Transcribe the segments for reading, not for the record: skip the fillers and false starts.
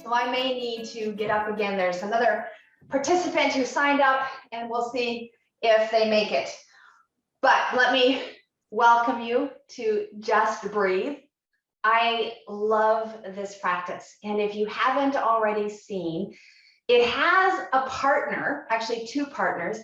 So I may need to get up again. There's another participant who signed up, and we'll see if they make it. But let me welcome you to Just Breathe. I love this practice. And if you haven't already seen, it has a partner, actually two partners,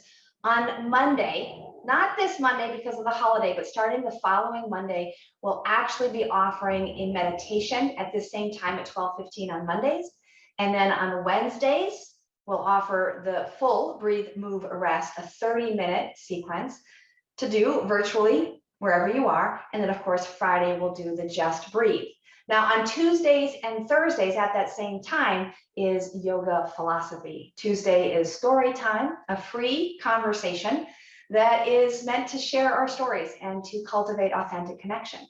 on Monday, not this Monday because of the holiday, but starting the following Monday, we'll actually be offering a meditation at the same time at 12:15 on Mondays. And then on Wednesdays, we'll offer the full Breathe, Move, Rest, a 30-minute sequence to do virtually wherever you are. And then of course, Friday we'll do the Just Breathe. Now on Tuesdays and Thursdays at that same time is yoga philosophy. Tuesday is story time, a free conversation that is meant to share our stories and to cultivate authentic connection.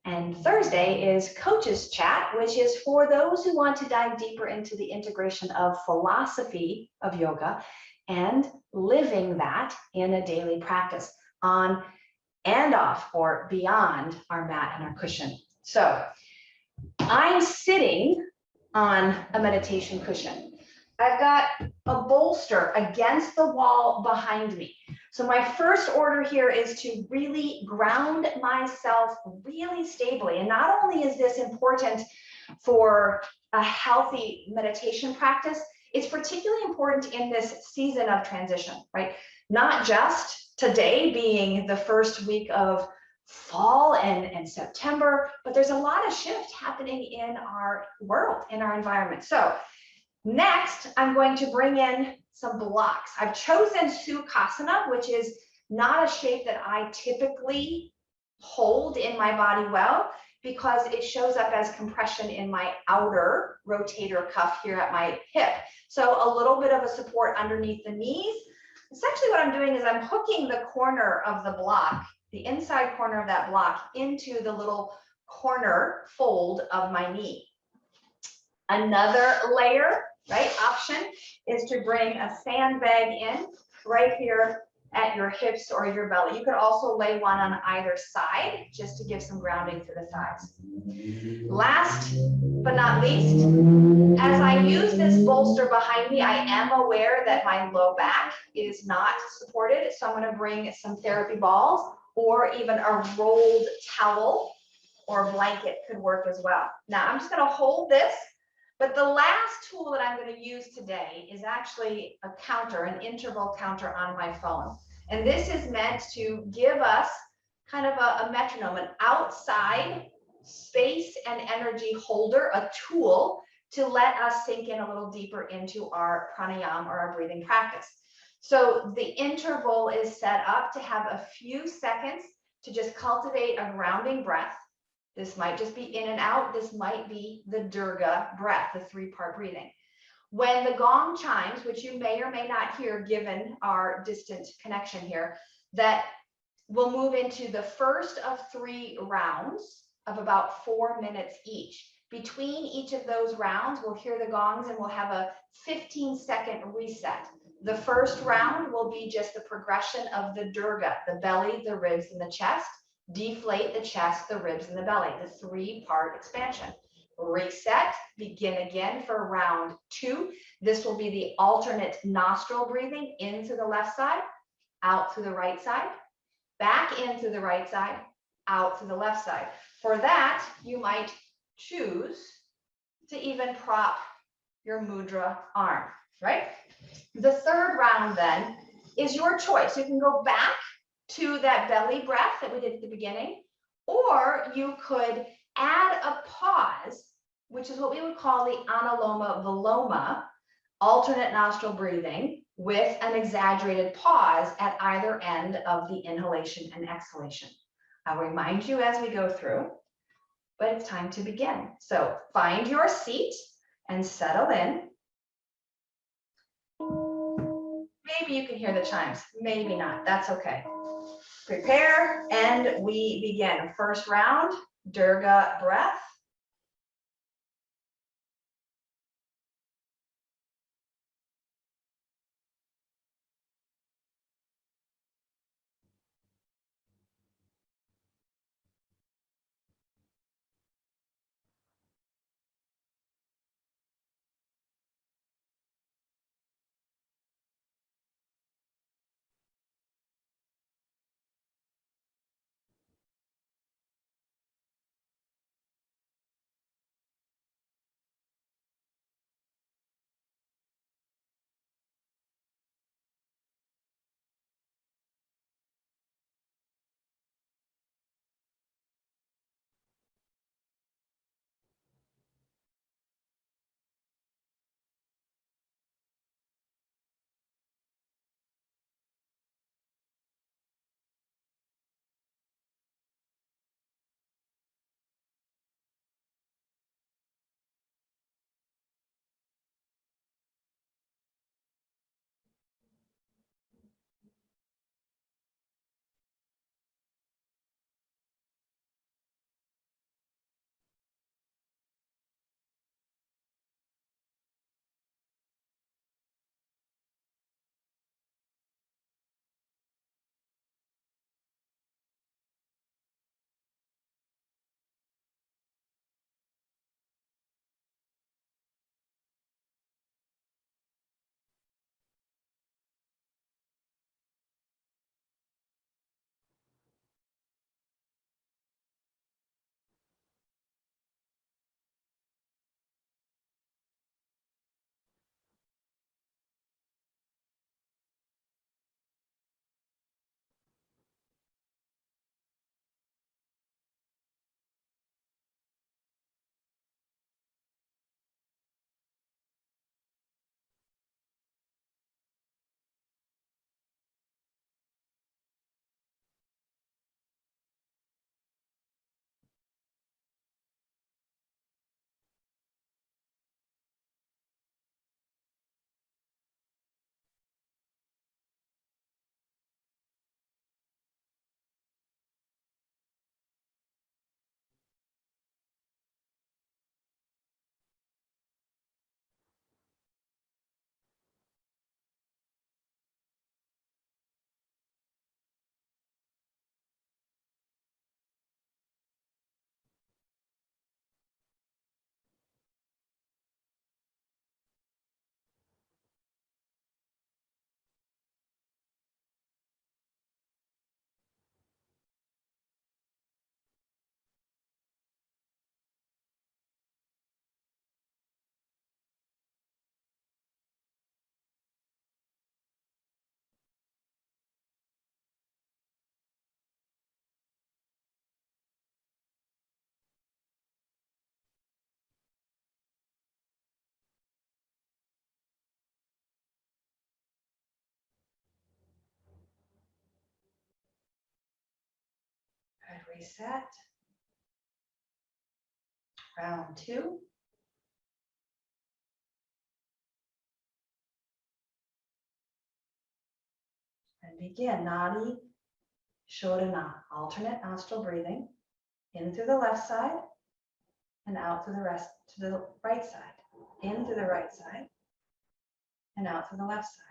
And Thursday is coaches chat, which is for those who want to dive deeper into the integration of philosophy of yoga and living that in a daily practice on and off or beyond our mat and our cushion. So I'm sitting on a meditation cushion. I've got a bolster against the wall behind me. So my first order here is to really ground myself really stably. And not only is this important for a healthy meditation practice, it's particularly important in this season of transition, right? Not just today being the first week of fall and September, but there's a lot of shift happening in our world, in our environment. So next, I'm going to bring in some blocks. I've chosen Sukhasana, which is not a shape that I typically hold in my body well, because it shows up as compression in my outer rotator cuff here at my hip. So a little bit of a support underneath the knees. Essentially what I'm doing is I'm hooking the corner of the block, the inside corner of that block, into the little corner fold of my knee. Another layer, right, option is to bring a sandbag in right here at your hips or your belly. You could also lay one on either side just to give some grounding to the thighs. Last but not least, as I use this bolster behind me, I am aware that my low back is not supported. So I'm going to bring some therapy balls, or even a rolled towel or blanket could work as well. Now I'm just going to hold this. But the last tool that I'm going to use today is actually a counter, an interval counter on my phone. And this is meant to give us kind of a metronome, an outside space and energy holder, a tool to let us sink in a little deeper into our pranayama or our breathing practice. So the interval is set up to have a few seconds to just cultivate a grounding breath. This might just be in and out. This might be the Durga breath, the three-part breathing. When the gong chimes, which you may or may not hear given our distant connection here, that we'll move into the first of 3 rounds of about 4 minutes each. Between each of those rounds, we'll hear the gongs and we'll have a 15-second reset. The first round will be just the progression of the Durga, the belly, the ribs, and the chest. Deflate the chest, the ribs, and the belly, the 3-part expansion. Reset, begin again for round 2. This will be the alternate nostril breathing, into the left side, out through the right side, back in through the right side, out through the left side. For that, you might choose to even prop your mudra arm, right? The third round then is your choice. You can go back to that belly breath that we did at the beginning, or you could add a pause, which is what we would call the analoma viloma, alternate nostril breathing with an exaggerated pause at either end of the inhalation and exhalation. I'll remind you as we go through, but it's time to begin. So find your seat and settle in. Maybe you can hear the chimes, maybe not, that's okay. Prepare, and we begin. First round, Durga breath. Reset. Round 2. And begin Nadi, Shodhana, alternate nostril breathing, in through the left side and out through the right side. In through the right side and out through the left side.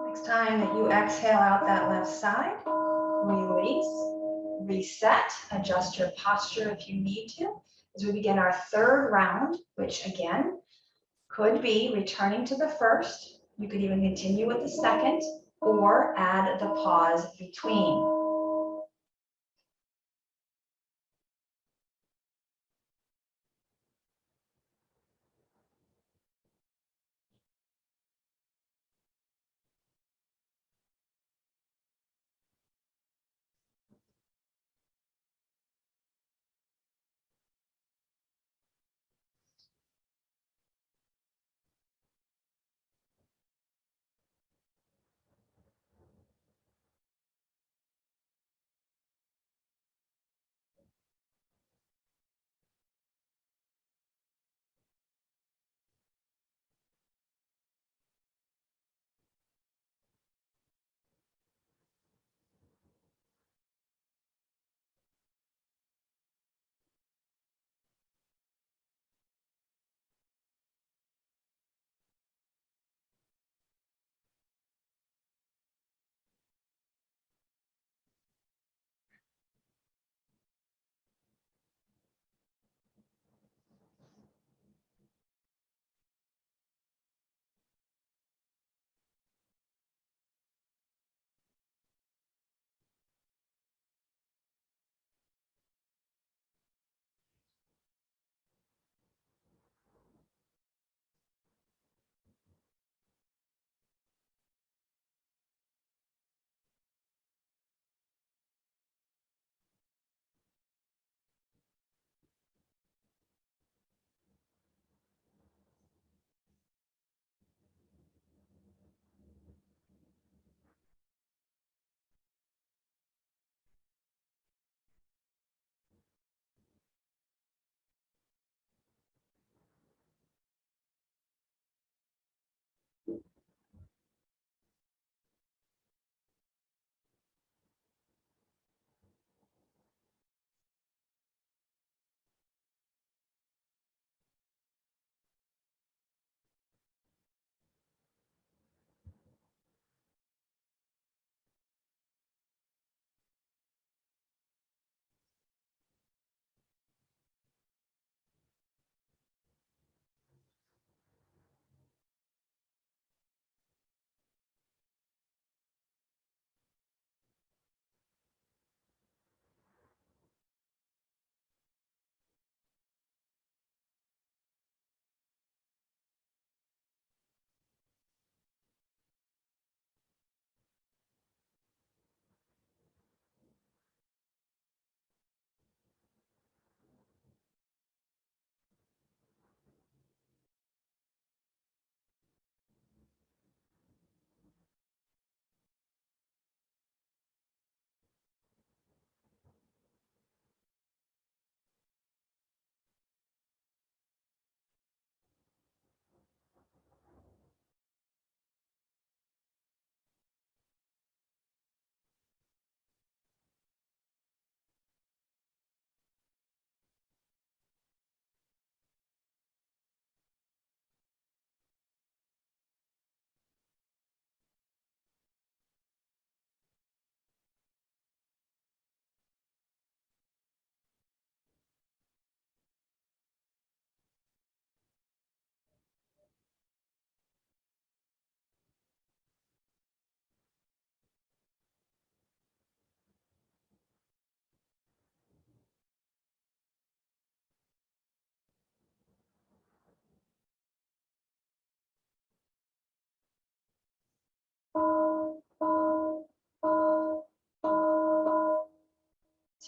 Next time that you exhale out that left side, release, reset, adjust your posture if you need to, as we begin our third round, which again, could be returning to the first. You could even continue with the second or add the pause between.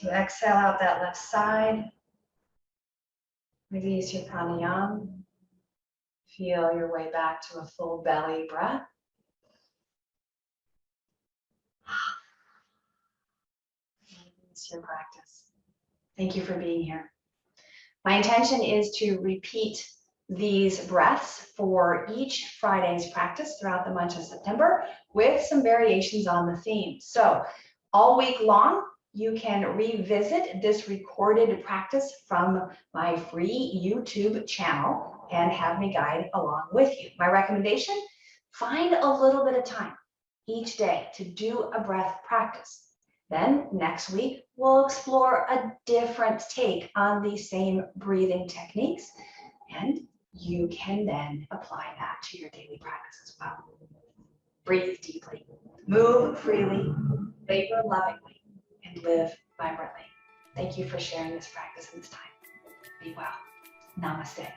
So exhale out that left side. Release your pranayama. Feel your way back to a full belly breath. It's your practice. Thank you for being here. My intention is to repeat these breaths for each Friday's practice throughout the month of September with some variations on the theme. So all week long, you can revisit this recorded practice from my free YouTube channel and have me guide along with you. My recommendation, find a little bit of time. each day to do a breath practice. Then next week, we'll explore a different take on these same breathing techniques, and you can then apply that to your daily practice as well. Breathe deeply, move freely, labor lovingly, and live vibrantly. Thank you for sharing this practice and this time. Be well. Namaste.